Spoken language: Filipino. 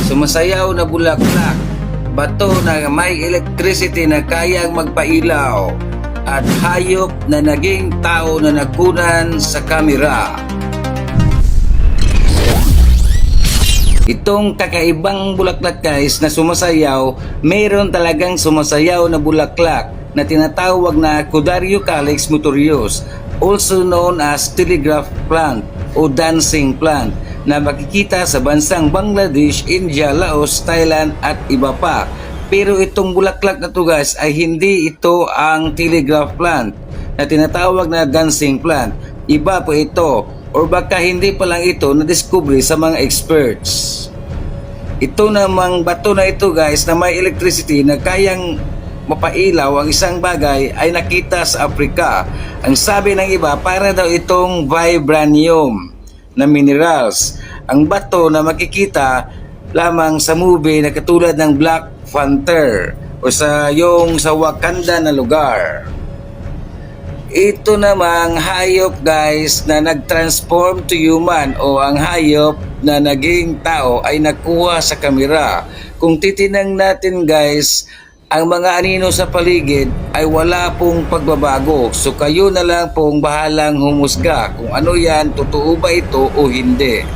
sumasayaw na bulaklak, bato na may electricity na kayang magpailaw, at hayop na naging tao na nagkunan sa kamera. Itong kakaibang bulaklak guys na sumasayaw, mayroon talagang sumasayaw na bulaklak na tinatawag na Codario Calyx motorius, also known as telegraph plant o dancing plant, na makikita sa bansang Bangladesh, India, Laos, Thailand at iba pa. Pero itong bulaklak na to guys ay hindi ito ang telegraph plant na tinatawag na dancing plant. Iba po ito, or baka hindi pa lang ito na-discover sa mga experts. Ito namang bato na ito guys na may electricity na kayang mapailaw ang isang bagay ay nakita sa Africa. Ang sabi ng iba, para daw itong vibranium na minerals. Ang bato na makikita lamang sa movie na katulad ng Black Panther o sa Wakanda na lugar. Ito namang hayop guys na nag-transform to human o ang hayop na naging tao ay nakuha sa kamera. Kung titinang natin guys, ang mga anino sa paligid ay wala pong pagbabago. So kayo na lang pong bahalang humusga kung ano yan, totoo ba ito o hindi.